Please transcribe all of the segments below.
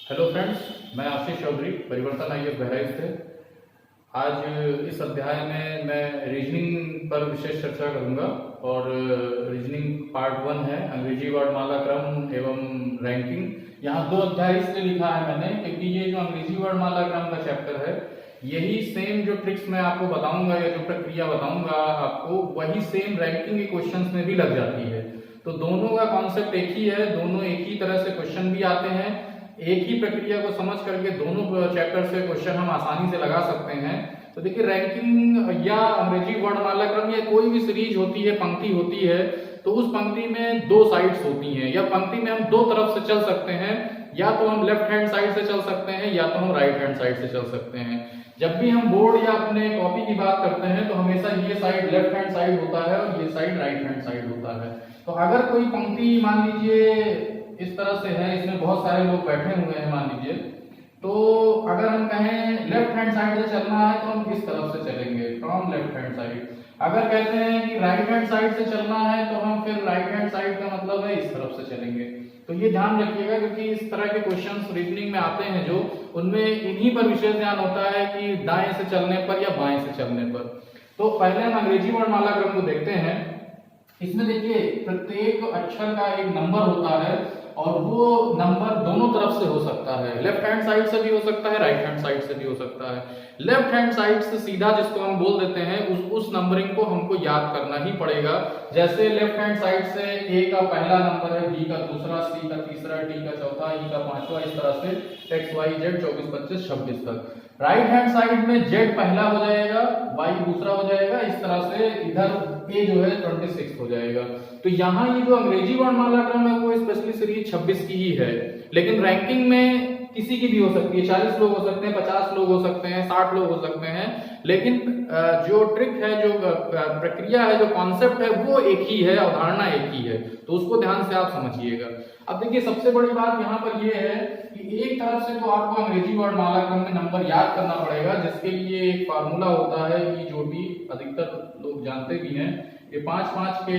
Hello friends, मैं आशीष चौधरी परिवर्तन IAS Bahraich से। आज इस अध्याय में मैं रीजनिंग पर विशेष चर्चा करूंगा और रीजनिंग पार्ट 1 है अंग्रेजी वर्णमाला क्रम एवं रैंकिंग। यहाँ 2 अध्याय इसलिए लिखा है मैंने क्योंकि ये जो अंग्रेजी वर्णमाला क्रम का चैप्टर है, यही सेम जो ट्रिक्स मैं आपको बताऊंगा या जो प्रक्रिया बताऊंगा आपको, वही सेम रैंकिंग के क्वेश्चंस में भी लग जाती है। तो दोनों का कॉन्सेप्ट एक ही है, दोनों एक ही तरह से क्वेश्चन भी आते हैं। एक ही प्रक्रिया को समझ करके दोनों चैप्टर से क्वेश्चन हम आसानी से लगा सकते हैं। तो देखिए, रैंकिंग या अंग्रेजी वर्णमाला क्रम या कोई भी सीरीज होती है, पंक्ति होती है, तो उस पंक्ति में 2 साइड्स होती हैं या पंक्ति में हम 2 तरफ से चल सकते हैं। या तो हम लेफ्ट हैंड साइड से चल सकते हैं या तो हम राइट हैंड साइड से चल सकते हैं। जब भी हम बोर्ड या अपने कॉपी की बात करते हैं तो हमेशा ये साइड लेफ्ट हैंड साइड होता है और ये साइड राइट हैंड साइड होता है। तो अगर कोई पंक्ति मान लीजिए इस तरह से है, इसमें बहुत सारे लोग बैठे हुए हैं मान लीजिए, तो अगर हम कहें लेफ्ट हैंड साइड से चलना है तो हम इस तरफ से चलेंगे, फ्रॉम लेफ्ट हैंड साइड। अगर कहते हैं कि राइट हैंड साइड से चलना है तो हम फिर राइट हैंड साइड का मतलब है इस तरफ से चलेंगे। तो ये ध्यान रखिएगा क्योंकि इस तरह के क्वेश्चंस रीजनिंग में आते हैं जो, उनमें इन्हीं पर विशेष ध्यान होता है कि दाएं से चलने पर या बाएं से चलने पर। तो पहले हम अंग्रेजी वर्णमाला क्रम को देखते हैं। इसमें देखिए, प्रत्येक अक्षर का एक नंबर होता है और वो नंबर दोनों तरफ से हो सकता है, लेफ्ट हैंड साइड से भी हो सकता है, राइट हैंड साइड से भी हो सकता है। लेफ्ट हैंड साइड से सीधा जिसको हम बोल देते हैं उस नंबरिंग को हमको याद करना ही पड़ेगा। जैसे लेफ्ट हैंड साइड से ए का पहला नंबर है, बी का दूसरा, सी का तीसरा, डी का चौथा, ई का पांचवा, इस तरह से एक्स वाई जेड 24 25 26 तक। राइट हैंड साइड में जेड पहला हो जाएगा, वाई दूसरा हो जाएगा, इस तरह से इधर ए जो है 26 हो जाएगा। तो यहाँ ये जो अंग्रेजी वर्णमाला क्रम है वो स्पेशली सीरीज 26 की ही है, लेकिन रैंकिंग में किसी की भी हो सकती है। 40 लोग हो सकते हैं, 50 लोग हो सकते हैं, 60 लोग हो सकते हैं, लेकिन जो ट्रिक है, जो प्रक्रिया है, जो कॉन्सेप्ट है वो एक ही है, अवधारणा एक ही है। तो उसको ध्यान से आप समझिएगा। अब देखिए, सबसे बड़ी बात यहाँ पर ये है कि एक तरफ से तो आपको अंग्रेजी वर्णमाला क्रम में नंबर याद करना पड़ेगा, जिसके लिए एक फार्मूला होता है ई जो टी, अधिकतर लोग जानते भी हैं। ये 5-5 के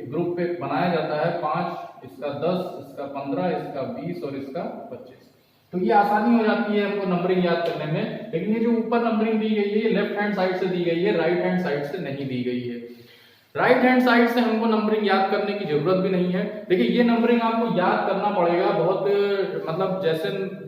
ग्रुप पे बनाया जाता है, 5, इसका 10, इसका 15, इसका 20 और इसका 25। तो ये आसानी हो जाती है हमको नंबरिंग याद करने में। लेकिन ये जो ऊपर नंबरिंग दी गई है ये लेफ्ट हैंड साइड से दी गई है, राइट हैंड साइड से नहीं दी गई है। राइट हैंड साइड से हमको नंबरिंग याद करने की जरूरत भी नहीं है। देखिए, ये नंबरिंग आपको याद करना पड़ेगा बहुत, मतलब जैसे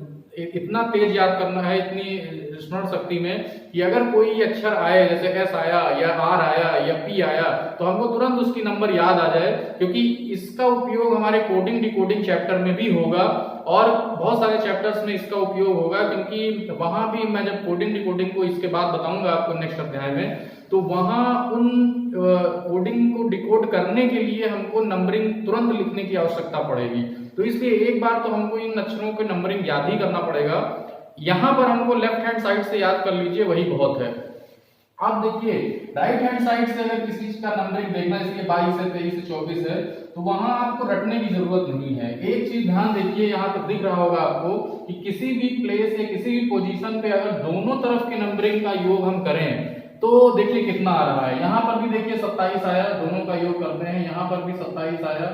इतना तेज याद करना है, इतनी स्मरण शक्ति में कि अगर कोई अक्षर आए, जैसे एस आया या आर आया या पी आया, तो हमको तुरंत उसकी नंबर याद आ जाए, क्योंकि इसका उपयोग हमारे कोडिंग डिकोडिंग चैप्टर में भी होगा और बहुत सारे चैप्टर्स में इसका उपयोग होगा। क्योंकि वहां भी मैं जब कोडिंग डिकोडिंग को इसके बाद बताऊंगा आपको नेक्स्ट अध्याय में, तो वहां उन कोडिंग को डिकोड करने के लिए हमको नंबरिंग तुरंत लिखने की आवश्यकता पड़ेगी। तो इसलिए एक बार तो हमको इन अक्षरों की नंबरिंग याद ही करना पड़ेगा। यहां पर हमको लेफ्ट हैंड साइड से याद कर लीजिए, वही बहुत है। अब देखिए, राइट हैंड साइड से अगर किसी चीज का नंबरिंग देखना, इसलिए 22 है, 23 है, 24 है, तो वहां आपको रटने की जरूरत नहीं है। एक चीज ध्यान देखिए, यहाँ पर दिख रहा होगा आपको कि किसी भी प्लेस या किसी भी पोजीशन पे अगर दोनों तरफ की नंबरिंग का योग हम करें तो देखिए कितना आ रहा है। यहाँ पर भी देखिए 27 आया, दोनों का योग करते हैं, यहाँ पर भी 27 आया,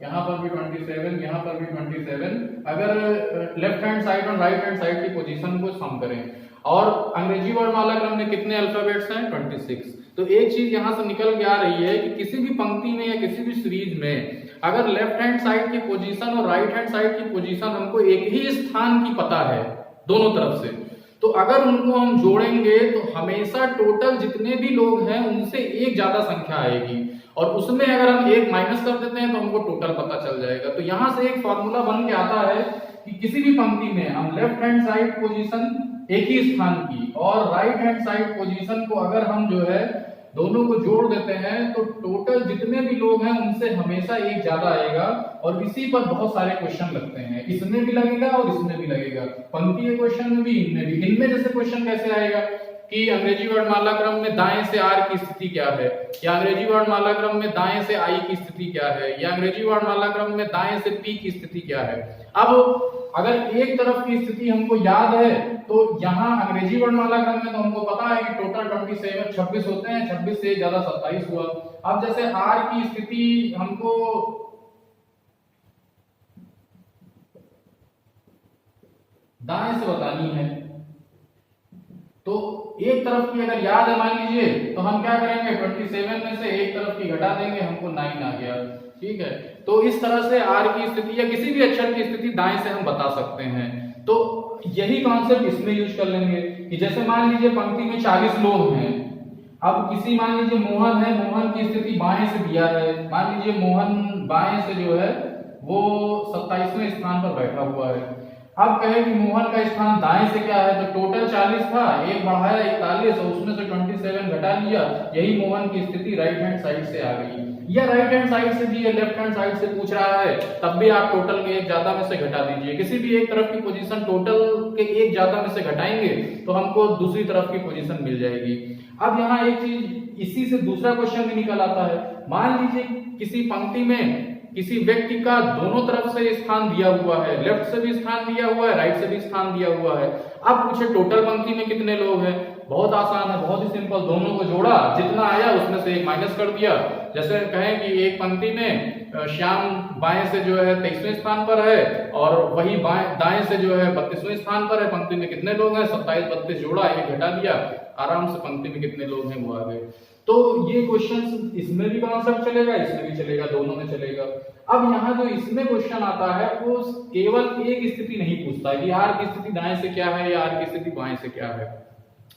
यहाँ पर भी 27, यहाँ पर भी 27। अगर लेफ्ट हैंड साइड और राइट हैंड साइड की पोजीशन को सम करें, और अंग्रेजी वर्णमाला क्रम में कितने अल्फाबेट्स हैं? 26। तो एक चीज यहाँ से निकल के आ रही है कि किसी भी पंक्ति में या किसी भी सीरीज में अगर लेफ्ट हैंड साइड की पोजीशन और राइट हैंड साइड की पोजीशन हमको एक ही स्थान की पता है दोनों तरफ से, तो अगर उनको हम जोड़ेंगे तो हमेशा टोटल जितने भी लोग हैं उनसे एक ज्यादा संख्या आएगी, और उसमें अगर हम एक माइनस कर देते हैं तो हमको टोटल पता चल जाएगा। तो यहां से एक फॉर्मूला बन के आता है कि किसी भी पंक्ति में हम लेफ्ट हैंड साइड पोजीशन एक ही स्थान की और राइट हैंड साइड पोजीशन को अगर हम जो है दोनों को जोड़ देते हैं तो टोटल जितने भी लोग हैं उनसे हमेशा एक ज्यादा आएगा। और इसी पर बहुत सारे क्वेश्चन लगते हैं, इसमें भी लगेगा और इसमें भी लगेगा, पंक्ति के क्वेश्चन में भी, इनमें भी। इनमें जैसे क्वेश्चन कैसे आएगा कि अंग्रेजी वर्णमाला क्रम में दाएं से आर की स्थिति क्या है, या अंग्रेजी वर्णमाला क्रम में दाएं से आई की स्थिति क्या है, या अंग्रेजी वर्णमाला क्रम में दाएं से पी की स्थिति क्या है। अब अगर एक तरफ की स्थिति हमको याद है तो यहाँ अंग्रेजी वर्णमाला क्रम में तो हमको पता है कि टोटल 26 होते हैं, 26 से ज्यादा 27 हुआ। अब जैसे आर की स्थिति हमको दाएं से बतानी है। तो एक तरफ की अगर याद है मान लीजिए, तो हम क्या करेंगे, 27 में से एक तरफ की घटा देंगे, हमको 9 आ गया। ठीक है, तो इस तरह से आर की स्थिति या किसी भी अक्षर की स्थिति दाएं से हम बता सकते हैं। तो यही कॉन्सेप्ट इसमें यूज कर लेंगे कि जैसे मान लीजिए पंक्ति में 40 लोग हैं। अब किसी मान लीजिए मोहन है, मोहन की स्थिति बाएं से दिया है, मान लीजिए मोहन बाएं से जो है वो 27वें स्थान पर बैठा हुआ है। अब कहे कि मोहन का स्थान दाएं से क्या है, तो टोटल 40 था, एक बढ़ाया 41 और उसमें से 27 घटा लिया, यही मोहन की स्थिति राइट हैंड साइड से आ गई। या राइट हैंड साइड से भी, लेफ्ट हैंड साइड से पूछ रहा है, तब भी आप टोटल के एक ज्यादा में से घटा दीजिए। किसी भी एक तरफ की पोजीशन टोटल के एक ज्यादा में से घटाएंगे तो हमको दूसरी तरफ की पोजीशन मिल जाएगी। अब यहाँ एक चीज इसी से दूसरा क्वेश्चन भी निकल आता है। मान लीजिए किसी पंक्ति में किसी व्यक्ति का दोनों तरफ से स्थान दिया हुआ है, लेफ्ट से भी स्थान दिया हुआ है, राइट से भी स्थान दिया हुआ है। अब पूछे टोटल पंक्ति में कितने लोग हैं, बहुत आसान है, बहुत ही सिंपल, दोनों को जोड़ा, जितना आया उसमें से एक माइनस कर दिया। जैसे कहें कि एक पंक्ति में श्याम बाएं से जो है 23वें स्थान पर है और वही दाएं से जो है 32वें स्थान पर है। पंक्ति में कितने लोग हैं, 27 32 जोड़ा, एक घटा दिया, आराम से पंक्ति में कितने लोग हैं वो आ गए। तो ये क्वेश्चन इसमें भी कॉन्सेप्ट चलेगा, इसमें भी चलेगा, दोनों में चलेगा। अब यहाँ जो इसमें क्वेश्चन आता है वो केवल एक स्थिति नहीं पूछता कि आर की स्थिति दाएं से क्या है या आर की स्थिति बाएं से क्या है।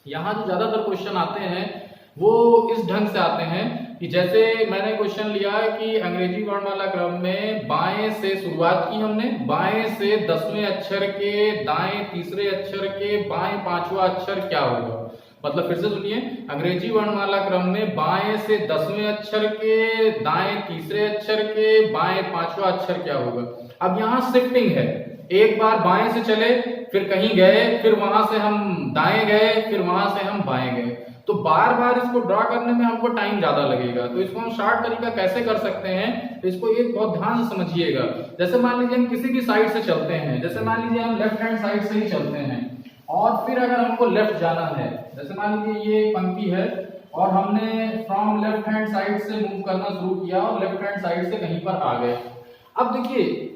यहाँ जो ज्यादातर क्वेश्चन आते हैं वो इस ढंग से आते हैं कि जैसे मैंने क्वेश्चन लिया कि अंग्रेजी वर्णमाला क्रम में बाएं से शुरुआत की हमने, बाएं से 10वें अक्षर के दाएं तीसरे अक्षर के बाएं 5वां अक्षर क्या होगा। मतलब फिर से सुनिए, अंग्रेजी वर्णमाला क्रम में बाएं से 10वें अक्षर के दाएं तीसरे अक्षर के बाएं 5वां अक्षर क्या होगा। अब यहाँ शिफ्टिंग है, एक बार बाएं से चले, फिर कहीं गए, फिर वहां से हम दाएं गए, फिर वहां से हम बाएं गए, तो बार बार इसको ड्रॉ करने में हमको टाइम ज्यादा लगेगा। तो इसको हम शॉर्ट तरीका कैसे कर सकते हैं, तो इसको एक बहुत ध्यान से समझिएगा। जैसे मान लीजिए हम किसी भी साइड से चलते हैं, जैसे मान लीजिए हम लेफ्ट हैंड साइड से ही चलते हैं और फिर अगर हमको लेफ्ट जाना है, जैसे मान लीजिए ये पंक्ति है और हमने फ्रॉम लेफ्ट हैंड साइड से मूव करना शुरू किया और लेफ्ट हैंड साइड से कहीं पर आ गए। अब देखिए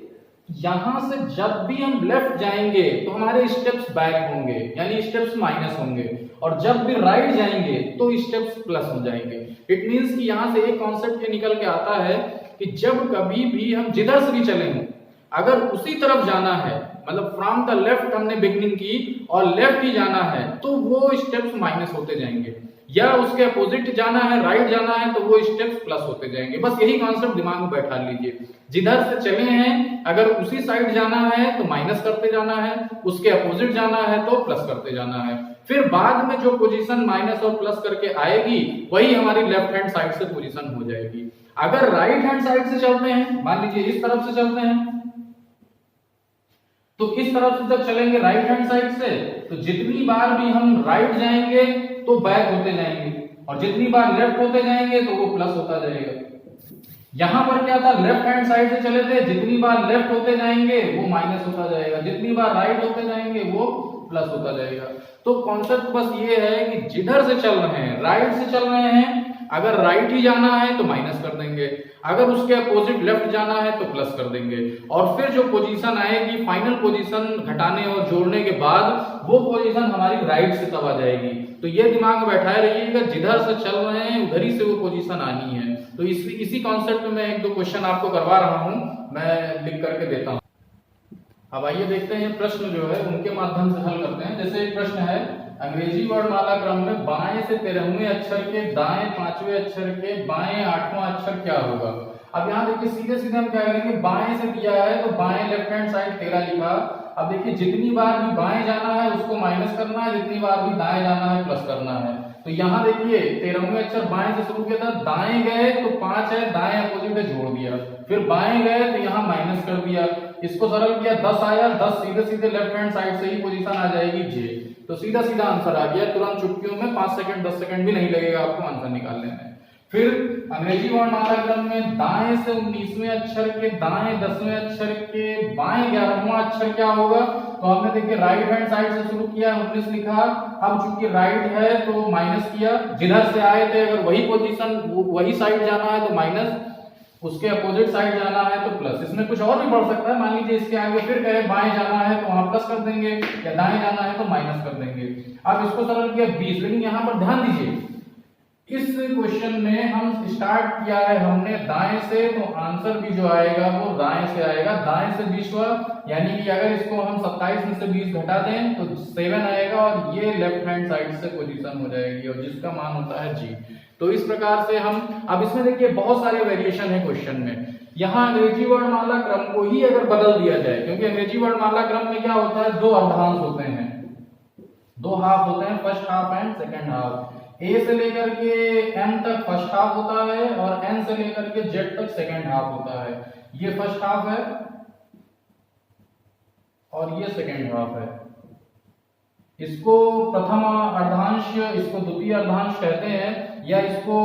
यहां से जब भी हम लेफ्ट जाएंगे तो हमारे स्टेप्स बैक होंगे, यानी स्टेप्स माइनस होंगे, और जब भी राइट जाएंगे तो स्टेप्स प्लस हो जाएंगे। इट मींस कि यहां से एक कॉन्सेप्ट ये निकल के आता है कि जब कभी भी हम जिधर से भी चले हों, अगर उसी तरफ जाना है, मतलब फ्रॉम द लेफ्ट हमने बिगनिंग की और लेफ्ट ही जाना है, तो वो स्टेप्स माइनस होते जाएंगे, या उसके अपोजिट जाना है, राइट जाना है, तो वो स्टेप्स प्लस होते जाएंगे। बस यही कॉन्सेप्ट दिमाग में बैठा लीजिए। जिधर से चले हैं अगर उसी साइड जाना है तो माइनस करते जाना है, उसके अपोजिट जाना है तो प्लस करते जाना है। फिर बाद में जो पोजीशन माइनस और प्लस करके आएगी वही हमारी लेफ्ट हैंड साइड से पोजीशन हो जाएगी। अगर राइट हैंड साइड से चलते हैं, मान लीजिए इस तरफ से चलते हैं, तो इस तरफ से जब चलेंगे राइट हैंड साइड से, तो जितनी बार भी हम राइट जाएंगे तो बैक होते जाएंगे, और जितनी बार लेफ्ट होते जाएंगे तो वो प्लस होता जाएगा। यहां पर क्या था, लेफ्ट हैंड साइड से चले थे, जितनी बार लेफ्ट होते जाएंगे वो माइनस होता जाएगा, जितनी बार राइट होते जाएंगे वो प्लस होता जाएगा। तो कॉन्सेप्ट बस ये है कि जिधर से चल रहे हैं, राइट से चल रहे हैं, अगर राइट ही जाना है तो माइनस कर देंगे, अगर उसके अपोजिट लेफ्ट जाना है तो प्लस कर देंगे, और फिर जो पोजीशन आएगी फाइनल पोजीशन घटाने और जोड़ने के बाद वो पोजीशन हमारी राइट से तब आ जाएगी। तो ये दिमाग में बैठाए रहिएगा, जिधर से चल रहे हैं उधर ही से वो पोजीशन आनी है। तो इसी कॉन्सेप्ट में मैं एक दो क्वेश्चन आपको करवा रहा हूं, मैं लिख करके देता हूं। अब आइए देखते हैं प्रश्न जो है उनके माध्यम से हल करते हैं। जैसे एक प्रश्न है, अंग्रेजी वर्णमाला क्रम में बाएं से 13वें अक्षर के दाएं 5वें अक्षर के बाएं 8वां अक्षर क्या होगा। अब यहाँ देखिए सीधे सीधे हम क्या करेंगे, बाएं से दिया है तो बाएं लेफ्ट हैंड साइड 13 लिखा। अब देखिए जितनी बार भी बाएं जाना है उसको माइनस करना है, जितनी बार भी दाएं जाना है प्लस करना है। तो यहाँ देखिए 13वें अक्षर बाएं से शुरू किया था, दाएं गए तो 5 है, दाएं अपोजिट है जोड़ दिया, फिर बाएं गए तो यहाँ माइनस कर दिया, इसको सरल किया 10 आया, 10 सीधे सीधे लेफ्ट हैंड साइड से ही पोजीशन आ जाएगी जे। तो सीधा सीधा आंसर आ गया, तुरंत चुटकियों में 5 सेकंड 10 सेकंड भी नहीं लगेगा आपको आंसर निकालने में। फिर अंग्रेजी वर्णमाला क्रम में दाएं से 19वें अक्षर के दाएं 10वें अक्षर के बाएं 11वां अक्षर क्या होगा। तो हमने देखिए राइट हैंड साइड से शुरू किया, 19 लिखा, अब चूंकि राइट है तो माइनस किया, जिधर से आए थे अगर वही पोजीशन वही साइड जाना है तो माइनस, उसके अपोजिट साइड जाना है तो प्लस। इसमें कुछ और भी बढ़ सकता है, मान लीजिए इसके आगे फिर कहे बाएं जाना है तो वहां प्लस कर देंगे, या दाएं जाना है तो माइनस कर देंगे। अब इसको सरल किया 20, लेकिन यहाँ पर ध्यान दीजिए इस क्वेश्चन में हम स्टार्ट किया है हमने दाएं से, तो आंसर भी जो आएगा वो दाएं से आएगा। दाएं से 20 हुआ, यानी कि अगर इसको हम 27 में से 20 घटा दें तो 7 आएगा, और ये लेफ्ट हैंड साइड से पोजीशन हो जाएगी, और जिसका मान होता है जी। तो इस प्रकार से हम, अब इसमें देखिए बहुत सारे वेरिएशन है क्वेश्चन में। यहाँ अंग्रेजी वर्णमाला क्रम को ही अगर बदल दिया जाए, क्योंकि अंग्रेजी वर्णमाला क्रम में क्या होता है, दो अर्धांश होते हैं, दो हाफ होते हैं, first half and second half. A से लेकर के एम तक फर्स्ट हाफ होता है, और एन से लेकर के जेड तक सेकेंड हाफ होता है। ये फर्स्ट हाफ है और ये सेकेंड हाफ है। इसको प्रथम अर्धांश, इसको द्वितीय अर्धांश कहते हैं, या इसको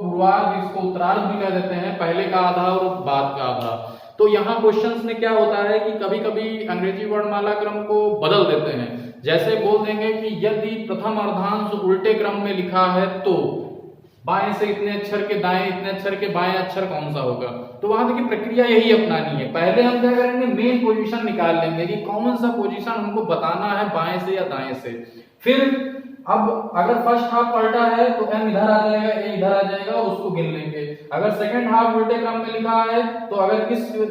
पूर्वार्ध, इसको उत्तरार्ध भी कह देते हैं, पहले का आधा और बाद का आधा। तो यहाँ क्वेश्चंस में क्या होता है कि कभी कभी अंग्रेजी वर्णमाला क्रम को बदल देते हैं। जैसे बोल देंगे कि यदि प्रथम अर्धांश उल्टे क्रम में लिखा है तो बाएं से इतने अक्षर के दाएं, इतने अक्षर के बाएं अक्षर कौन सा होगा। तो वहां देखिए प्रक्रिया यही अपनानी है। पहले हम क्या करेंगे, मेन पोजीशन निकाल लेंगे कि कौन सा पोजीशन हमको बताना है, बाएं से या दाएं से। फिर अब अगर फर्स्ट हाफ पलटा है तो एम इधर आ जाएगा, ए इधर आ जाएगा, उसको गिन लेंगे। अगर सेकंड हाफ उल्टे क्रम में लिखा है तो अगर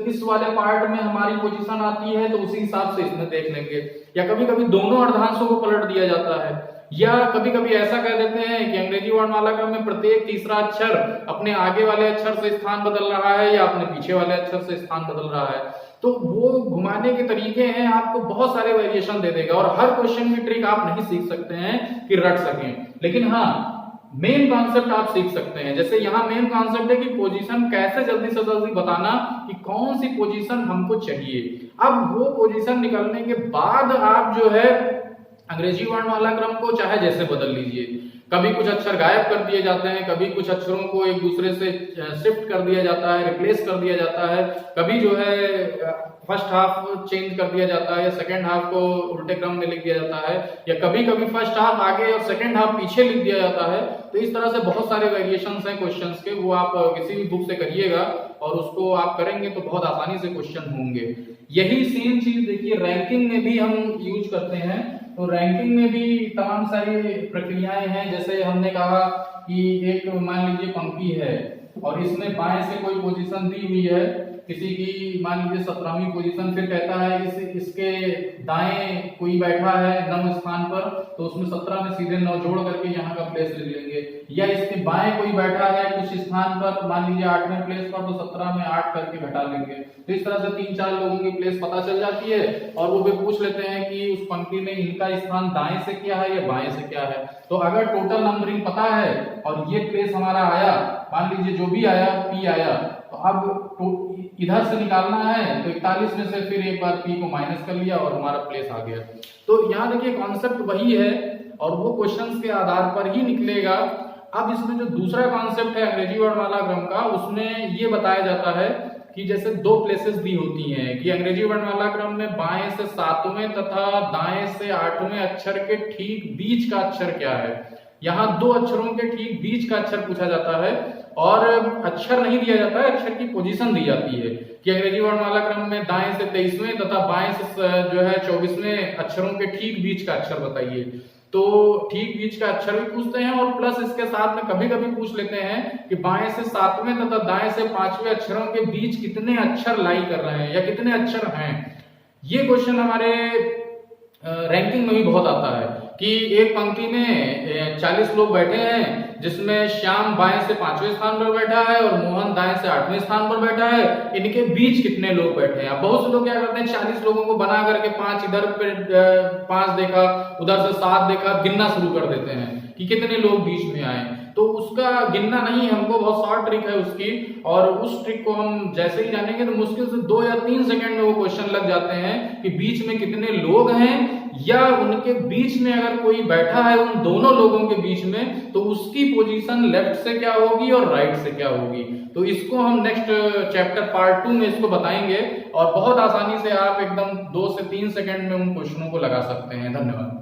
किस वाले पार्ट में हमारी पोजीशन आती है तो उसी हिसाब से इसमें देख लेंगे। या कभी कभी दोनों अर्धांशों को पलट दिया जाता है, या कभी कभी ऐसा कह देते हैं कि अंग्रेजी वर्णमाला क्रम में प्रत्येक तीसरा अक्षर अपने आगे वाले अक्षर से स्थान बदल रहा है या अपने पीछे वाले अक्षर से स्थान बदल रहा है। तो वो घुमाने के तरीके हैं, आपको बहुत सारे वेरिएशन दे देगा, और हर क्वेश्चन की ट्रिक आप नहीं सीख सकते हैं कि रट सकें, लेकिन हाँ मेन कॉन्सेप्ट आप सीख सकते हैं। जैसे यहाँ मेन कॉन्सेप्ट है कि पोजीशन कैसे जल्दी से जल्दी बताना कि कौन सी पोजीशन हमको चाहिए। अब वो पोजीशन निकलने के बाद आप जो है अंग्रेजी वर्णमाला क्रम को चाहे जैसे बदल लीजिए। कभी कुछ अक्षर गायब कर दिए जाते हैं, कभी कुछ अक्षरों को एक दूसरे से शिफ्ट कर दिया जाता है, रिप्लेस कर दिया जाता है, कभी जो है फर्स्ट हाफ चेंज कर दिया जाता है या सेकंड हाफ को उल्टे क्रम में लिख दिया जाता है, या कभी कभी फर्स्ट हाफ आगे और सेकंड हाफ पीछे लिख दिया जाता है। तो इस तरह से बहुत सारे वेरिएशंस हैं क्वेश्चंस के, वो आप किसी भी बुक से करिएगा और उसको आप करेंगे तो बहुत आसानी से क्वेश्चन होंगे। यही सेम चीज देखिए रैंकिंग में भी हम यूज करते हैं। तो रैंकिंग में भी तमाम सारी प्रक्रियाएं हैं। जैसे हमने कहा कि एक मान लीजिए पंक्ति है और इसमें बाएं से कोई पोजीशन दी हुई है, किसी की मान लीजिए 17वीं पोजीशन, फिर कहता है इसके दाएं कोई बैठा है 9 स्थान पर, तो उसमें 17 में सीधे 9 जोड़ करके यहाँ का प्लेस लिख लेंगे। या इसके बाएं कोई बैठा है कुछ स्थान पर, मान लीजिए 8वें प्लेस पर, तो 17 में 8 करके घटा लेंगे। तो इस तरह से 3-4 लोगों की प्लेस पता चल जाती है, और वो भी पूछ लेते हैं कि उस पंक्ति में इनका स्थान दाएं से क्या है या बाएं से क्या है। तो अगर टोटल नंबरिंग पता है और ये प्लेस हमारा आया, मान लीजिए जो भी आया P आया, तो अब इधर से निकालना है तो 41 में से फिर एक बार P को माइनस कर लिया और हमारा प्लेस आ गया। तो यहाँ देखिए कॉन्सेप्ट वही है और वो क्वेश्चंस के आधार पर ही निकलेगा। अब इसमें जो दूसरा कॉन्सेप्ट है अंग्रेजी वर्णमाला क्रम का, उसमें ये बताया जाता है कि जैसे 2 प्लेसेस दी होती हैं कि अंग्रेजी वर्णमाला क्रम में बाएं से 7वें तथा दाएं से 8वें अक्षर के ठीक बीच का अक्षर क्या है। यहाँ 2 अक्षरों के ठीक बीच का अक्षर पूछा जाता है और अक्षर नहीं दिया जाता है, अक्षर की पोजीशन दी जाती है कि अंग्रेजी वर्णमाला क्रम में दाएं से 23वें तथा बाएं से जो है 24वें अक्षरों के ठीक बीच का अक्षर बताइए। तो ठीक बीच का अक्षर भी पूछते हैं और प्लस इसके साथ में कभी कभी पूछ लेते हैं कि बाएं से 7वें तथा दाएं से 5वें अक्षरों के बीच कितने अक्षर लाई कर रहे हैं या कितने अक्षर हैं। ये क्वेश्चन हमारे रैंकिंग में भी बहुत आता है कि एक पंक्ति में 40 लोग बैठे हैं, जिसमें श्याम बाएं से 5वें स्थान पर बैठा है और मोहन दाएं से 8वें स्थान पर बैठा है, इनके बीच कितने लोग बैठे हैं। बहुत से लोग क्या करते हैं 40 लोगों को बना करके 5 इधर पे 5 देखा, उधर से 7 देखा, गिनना शुरू कर देते हैं कि कितने लोग बीच में आए। तो उसका गिनना नहीं, हमको बहुत शॉर्ट ट्रिक है उसकी, और उस ट्रिक को हम जैसे ही जानेंगे तो मुश्किल से 2 या 3 सेकंड में वो क्वेश्चन लग जाते हैं कि बीच में कितने लोग हैं, या उनके बीच में अगर कोई बैठा है उन दोनों लोगों के बीच में तो उसकी पोजीशन लेफ्ट से क्या होगी और राइट से क्या होगी। तो इसको हम नेक्स्ट चैप्टर पार्ट 2 में इसको बताएंगे और बहुत आसानी से आप एकदम 2 से 3 सेकंड में उन क्वेश्चनों को लगा सकते हैं। धन्यवाद।